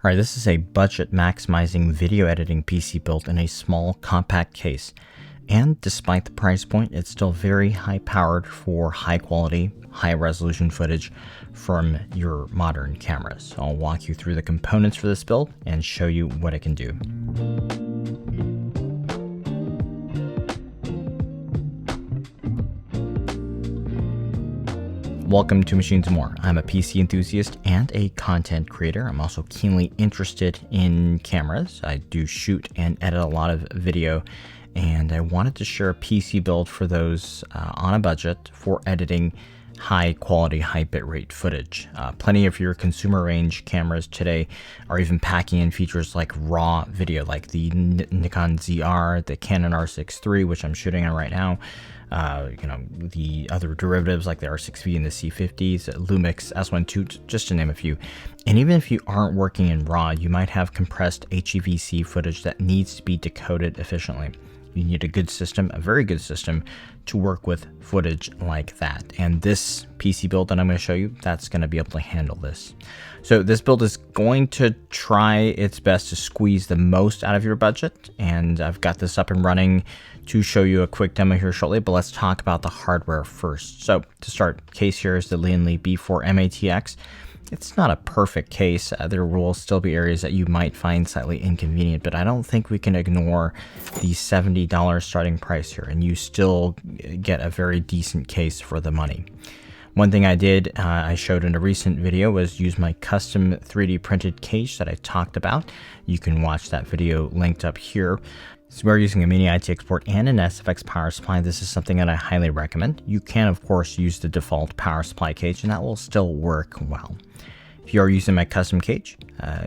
All right, this is a budget maximizing video editing PC built in a small compact case. And despite the price point, it's still very high powered for high quality, high resolution footage from your modern cameras. So I'll walk you through the components for this build and show you what it can do. Welcome to Machines and More. I'm a PC enthusiast and a content creator. I'm also keenly interested in cameras. I do shoot and edit a lot of video, and I wanted to share a PC build for those on a budget for editing high quality, high bitrate footage. Plenty of your consumer range cameras today are even packing in features like raw video, like the Nikon ZR, the Canon R6 III, which I'm shooting on right now. The other derivatives like the R6V and the C50s, Lumix S1 II, just to name a few. And even if you aren't working in RAW, you might have compressed HEVC footage that needs to be decoded efficiently. You need a good system, a very good system, to work with footage like that. And this PC build that I'm going to show you, that's going to be able to handle this. So this build is going to try its best to squeeze the most out of your budget. And I've got this up and running to show you a quick demo here shortly, but let's talk about the hardware first. So to start, case here is the 𝘣𝘶 B4 mATX. It's not a perfect case. There will still be areas that you might find slightly inconvenient, but I don't think we can ignore the $70 starting price here, and you still get a very decent case for the money. One thing I did, I showed in a recent video, was use my custom 3D printed case that I talked about. You can watch that video linked up here. So we're using a mini-itx board and an SFX power supply. This is something that I highly recommend. You can, of course, use the default power supply cage, and that will still work well. If you are using my custom cage,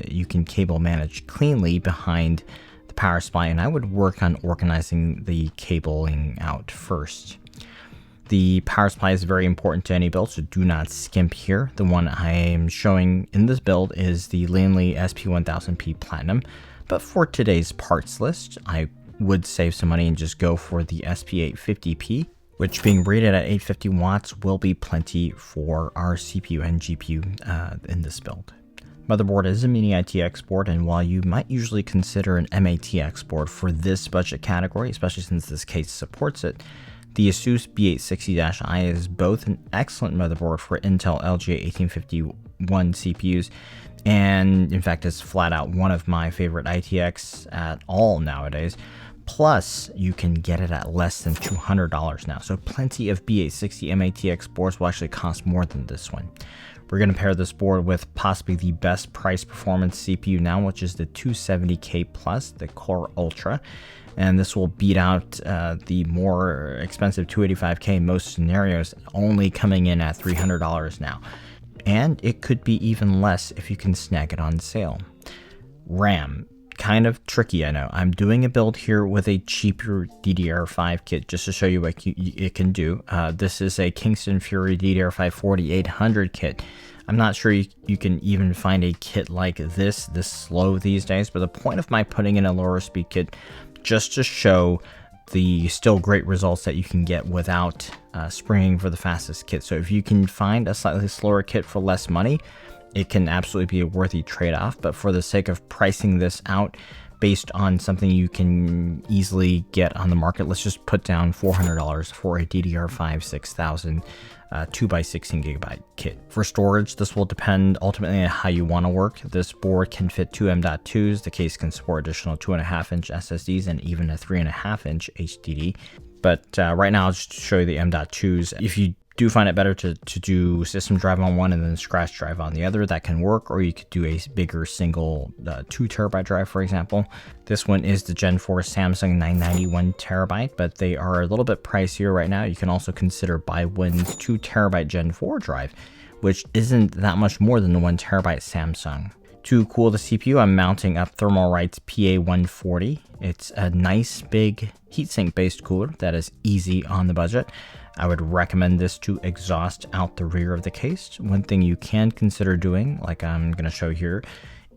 you can cable manage cleanly behind the power supply, and I would work on organizing the cabling out first. The power supply is very important to any build, so do not skimp here. The one I am showing in this build is the 𝘣𝘶 SP1000P Platinum, but for today's parts list, I would save some money and just go for the SP850P, which being rated at 850 watts will be plenty for our CPU and GPU in this build. Motherboard is a mini-itx board, and while you might usually consider an mATX board for this budget category, especially since this case supports it, the ASUS B860-i is both an excellent motherboard for Intel LGA 1851 CPUs, and in fact is flat out one of my favorite ITX at all nowadays. Plus, you can get it at less than $200 now, so plenty of B860 mATX boards will actually cost more than this one. We're going to pair this board with possibly the best price performance CPU now, which is the 270K Plus, the Core Ultra. And this will beat out the more expensive 285K in most scenarios, only coming in at $300 now. And it could be even less if you can snag it on sale. RAM, kind of tricky, I know. I'm doing a build here with a cheaper DDR5 kit just to show you what it can do. This is a Kingston Fury DDR5 4800 kit. I'm not sure you can even find a kit like this slow these days, but the point of my putting in a lower speed kit just to show the still great results that you can get without springing for the fastest kit. So if you can find a slightly slower kit for less money, it can absolutely be a worthy trade-off. But for the sake of pricing this out based on something you can easily get on the market, let's just put down $400 for a DDR5 6000 2x16GB kit. For storage, this will depend ultimately on how you want to work. This board can fit two M.2s. The case can support additional 2.5-inch SSDs and even a 3.5-inch HDD. But right now, I'll just show you the M.2s. If you do find it better to do system drive on one and then scratch drive on the other, that can work, or you could do a bigger single 2TB drive, for example. This one is the Gen 4 Samsung 990 1TB, but they are a little bit pricier right now. You can also consider BuyWin's 2TB Gen 4 drive, which isn't that much more than the 1TB Samsung. To cool the CPU, I'm mounting up Thermalright's PA140. It's a nice big heatsink based cooler that is easy on the budget. I would recommend this to exhaust out the rear of the case. One thing you can consider doing, like I'm going to show here,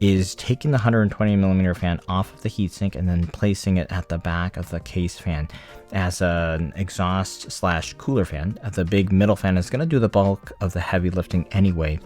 is taking the 120mm fan off of the heatsink and then placing it at the back of the case fan as an exhaust slash cooler fan. The big middle fan is going to do the bulk of the heavy lifting anyway,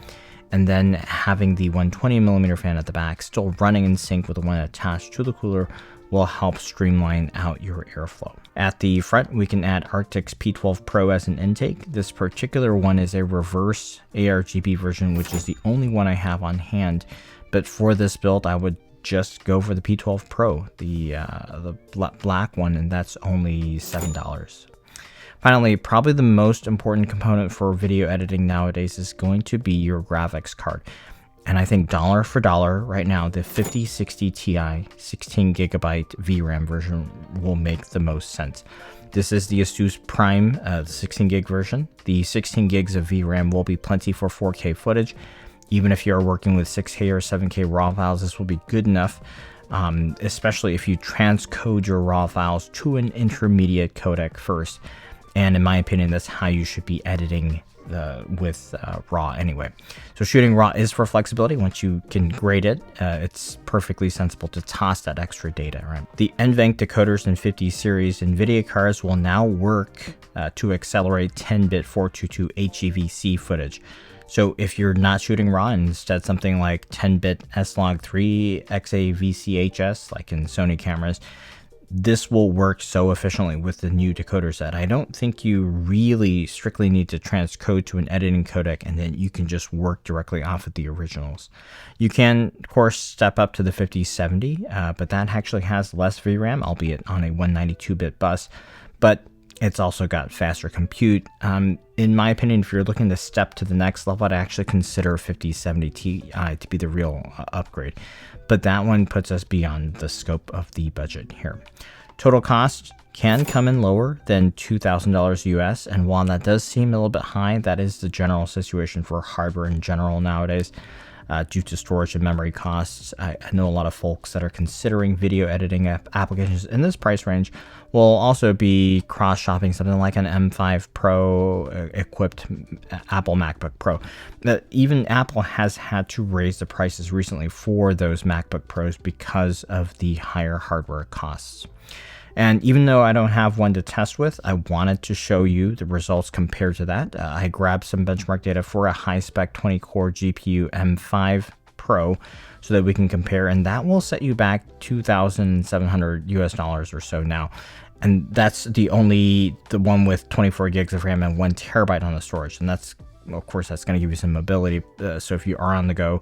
and then having the 120mm fan at the back still running in sync with the one attached to the cooler will help streamline out your airflow. At the front, we can add Arctic's P12 Pro as an intake. This particular one is a reverse ARGB version, which is the only one I have on hand. But for this build, I would just go for the P12 Pro, the black one, and that's only $7. Finally, probably the most important component for video editing nowadays is going to be your graphics card. And I think dollar for dollar right now, the 5060 Ti 16GB VRAM version will make the most sense. This is the Asus Prime, the 16 gig version. The 16 gigs of VRAM will be plenty for 4K footage. Even if you're working with 6K or 7K raw files, this will be good enough, especially if you transcode your raw files to an intermediate codec first. And in my opinion, that's how you should be editing with RAW anyway. So shooting RAW is for flexibility. Once you can grade it, it's perfectly sensible to toss that extra data, right? The NVENC decoders and 50 series NVIDIA cards will now work to accelerate 10-bit 422 HEVC footage. So if you're not shooting RAW and instead something like 10-bit S-Log3 XAVCHS, like in Sony cameras, this will work so efficiently with the new decoder set. I don't think you really strictly need to transcode to an editing codec, and then you can just work directly off of the originals. You can, of course, step up to the 5070, but that actually has less VRAM, albeit on a 192-bit bus, but it's also got faster compute. In my opinion, if you're looking to step to the next level, I'd actually consider 5070 Ti to be the real upgrade. But that one puts us beyond the scope of the budget here. Total cost can come in lower than $2,000 US, and while that does seem a little bit high, that is the general situation for hardware in general nowadays. Due to storage and memory costs, I know a lot of folks that are considering video editing applications in this price range will also be cross-shopping something like an M5 Pro equipped Apple MacBook Pro. Even Apple has had to raise the prices recently for those MacBook Pros because of the higher hardware costs. And even though I don't have one to test with, I wanted to show you the results compared to that. I grabbed some benchmark data for a high-spec 20-core GPU M5 Pro so that we can compare, and that will set you back $2,700 US or so now. And that's the one with 24 gigs of RAM and 1 terabyte on the storage. And that's, of course, that's going to give you some mobility. So if you are on the go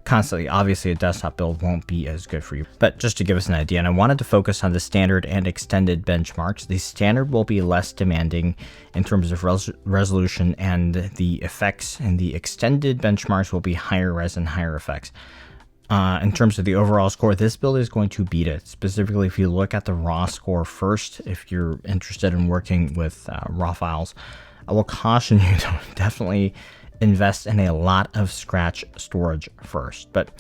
constantly, obviously a desktop build won't be as good for you. But just to give us an idea, and I wanted to focus on the standard and extended benchmarks. The standard will be less demanding in terms of resolution and the effects, and the extended benchmarks will be higher res and higher effects. In terms of the overall score, this build is going to beat it. Specifically, if you look at the raw score first, if you're interested in working with raw files, I will caution you to definitely invest in a lot of scratch storage first. But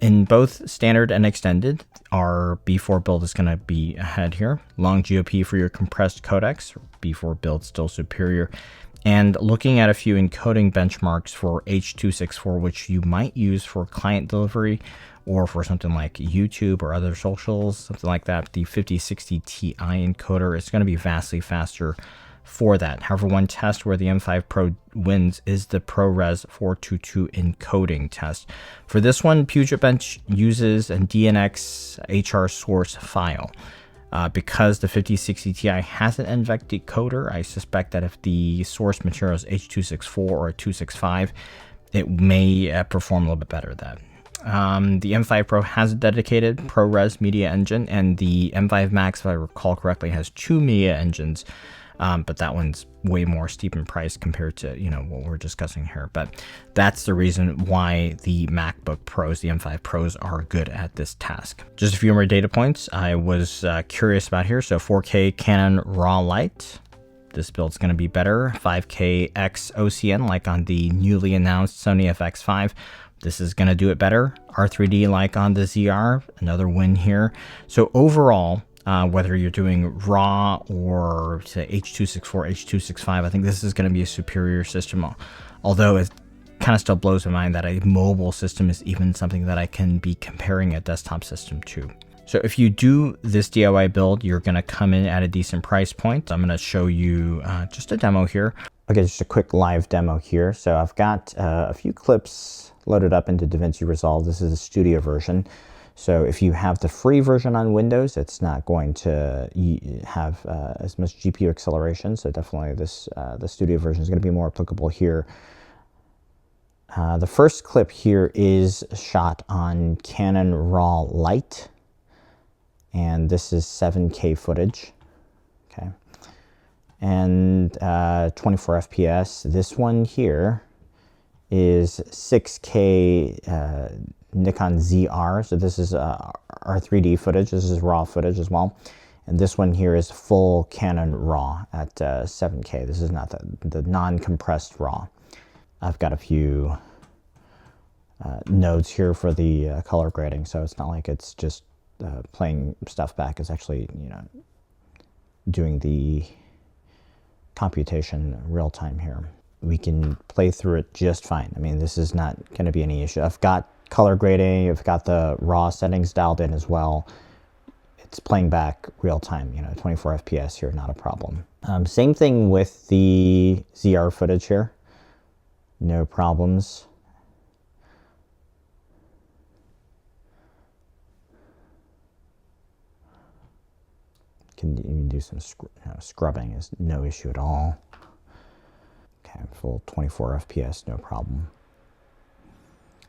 in both standard and extended, our B4 build is going to be ahead here. Long GOP for your compressed codecs, B4 build still superior. And looking at a few encoding benchmarks for H.264, which you might use for client delivery or for something like YouTube or other socials, something like that, the 5060 Ti encoder is going to be vastly faster for that. However, one test where the M5 Pro wins is the ProRes 422 encoding test. For this one, PugetBench uses a DNX HR source file. Because the 5060 Ti has an NVENC decoder, I suspect that if the source material is H.264 or 265, it may perform a little bit better than that. The M5 Pro has a dedicated ProRes media engine, and the M5 Max, if I recall correctly, has 2 media engines. But that one's way more steep in price compared to, what we're discussing here. But that's the reason why the MacBook Pros, the M5 Pros, are good at this task. Just a few more data points I was curious about here. So 4K Canon RAW Light. This build's going to be better. 5K X OCN, like on the newly announced Sony FX5. This is going to do it better. R3D, like on the ZR. Another win here. So overall, whether you're doing RAW or say H.264, H.265, I think this is going to be a superior system. Although it kind of still blows my mind that a mobile system is even something that I can be comparing a desktop system to. So if you do this DIY build, you're going to come in at a decent price point. I'm going to show you just a demo here. Okay, just a quick live demo here. So I've got a few clips loaded up into Davinci Resolve. This is a studio version. So if you have the free version on Windows, it's not going to have as much GPU acceleration. So definitely the studio version is going to be more applicable here. The first clip here is shot on Canon RAW Lite, and this is 7K footage. Okay, and 24 FPS. This one here is 6K Nikon ZR. So this is R3D footage. This is RAW footage as well. And this one here is full Canon RAW at 7K. This is not the non-compressed RAW. I've got a few nodes here for the color grading, so it's not like it's just playing stuff back. It's actually, you know, doing the computation real time here. We can play through it just fine. I mean, this is not going to be any issue. I've got color grading, I've got the RAW settings dialed in as well. It's playing back real time, you know, 24 FPS here, not a problem. Same thing with the ZR footage here. No problems. Can even do some scrubbing, is no issue at all. Okay, full 24 FPS, no problem.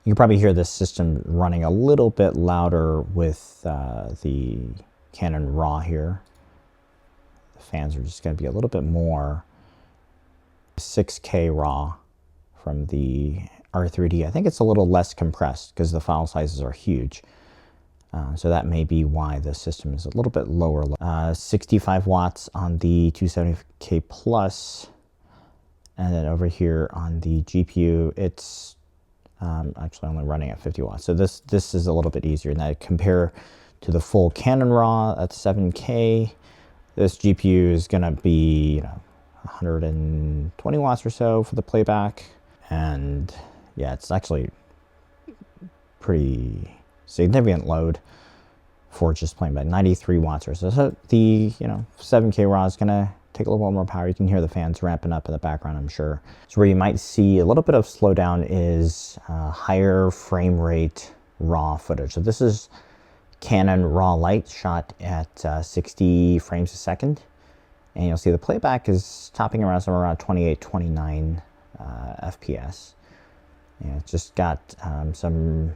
You can probably hear this system running a little bit louder with the Canon RAW here. The fans are just going to be a little bit more. 6K RAW from the R3D. I think it's a little less compressed because the file sizes are huge. So that may be why the system is a little bit lower. 65 watts on the 270K Plus. And then over here on the GPU, it's actually only running at 50 watts. So this is a little bit easier. And I compare to the full Canon RAW at 7K. This GPU is going to be, you know, 120 watts or so for the playback. And yeah, it's actually pretty significant load for just playing back. 93 watts or so. So the, you know, 7K RAW is going to take a little bit more power. You can hear the fans ramping up in the background, I'm sure. So where you might see a little bit of slowdown is higher frame rate RAW footage. So this is Canon RAW Lite shot at 60 frames a second. And you'll see the playback is topping around somewhere around 28, 29 FPS. And it's just got some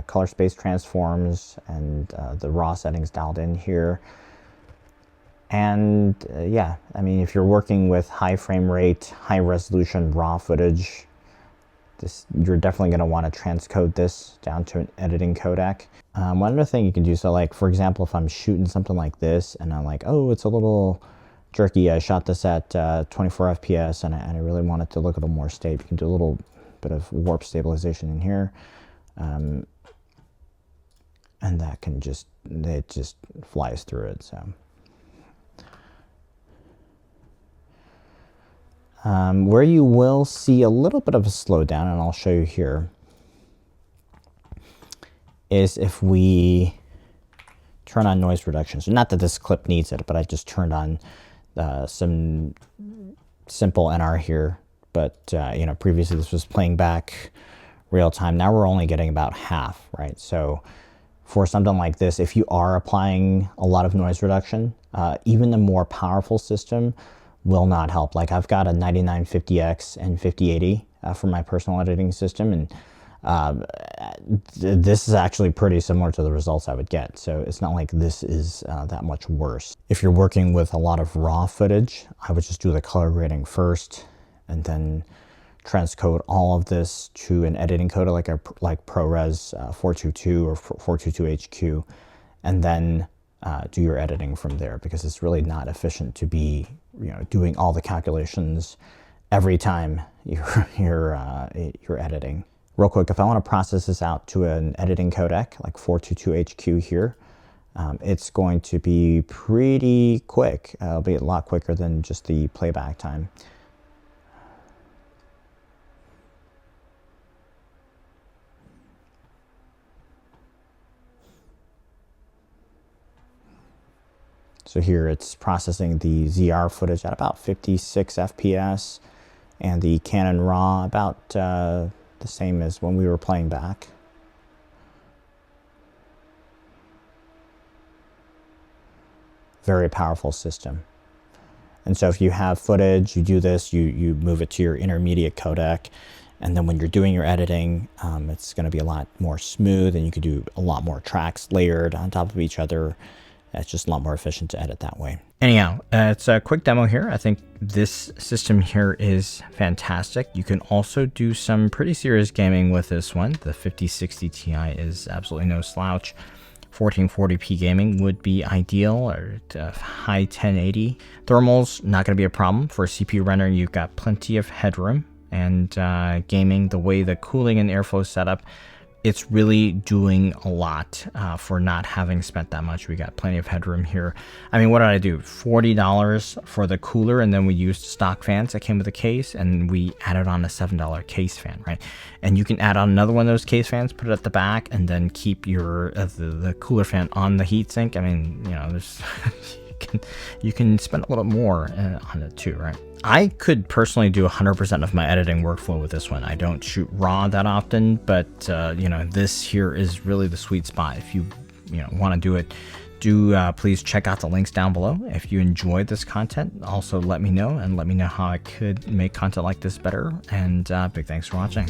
color space transforms and the RAW settings dialed in here. And yeah, I mean, if you're working with high frame rate, high resolution RAW footage, you're definitely going to want to transcode this down to an editing codec. One other thing you can do, so like, for example, if I'm shooting something like this and I'm like, oh, it's a little jerky, I shot this at 24 FPS and I really want it to look a little more stable. You can do a little bit of warp stabilization in here. And that can just, it just flies through it. So where you will see a little bit of a slowdown, and I'll show you here, is if we turn on noise reduction. So not that this clip needs it, but I just turned on some simple NR here. But you know, previously this was playing back real time. Now we're only getting about half, right? So for something like this, if you are applying a lot of noise reduction, even the more powerful system will not help. Like I've got a 9950X and 5080 for my personal editing system, and this is actually pretty similar to the results I would get. So it's not like this is that much worse. If you're working with a lot of RAW footage, I would just do the color grading first and then transcode all of this to an editing codec like ProRes 422 or 422HQ, and then do your editing from there, because it's really not efficient to be, you know, doing all the calculations every time you're editing. Real quick, if I want to process this out to an editing codec like 422HQ here, it's going to be pretty quick. It'll be a lot quicker than just the playback time. So here it's processing the ZR footage at about 56 FPS. and the Canon RAW about the same as when we were playing back. Very powerful system. And so if you have footage, you do this, you move it to your intermediate codec, and then when you're doing your editing, it's going to be a lot more smooth, and you could do a lot more tracks layered on top of each other. It's just a lot more efficient to edit that way. Anyhow, it's a quick demo here. I think this system here is fantastic. You can also do some pretty serious gaming with this one. The 5060 Ti is absolutely no slouch. 1440p gaming would be ideal, or high 1080. Thermals, not going to be a problem. For CPU rendering, you've got plenty of headroom. And gaming, the way the cooling and airflow setup, it's really doing a lot for not having spent that much. We got plenty of headroom here. I mean, what did I do? $40 for the cooler, and then we used stock fans that came with the case, and we added on a $7 case fan, right? And you can add on another one of those case fans, put it at the back, and then keep your the cooler fan on the heatsink. I mean, you know, there's you can spend a little more on it too, right? I could personally do 100% of my editing workflow with this one. I don't shoot RAW that often, but you know, this here is really the sweet spot. If you want to do it, please check out the links down below. If you enjoyed this content, also let me know, and let me know how I could make content like this better. And big thanks for watching.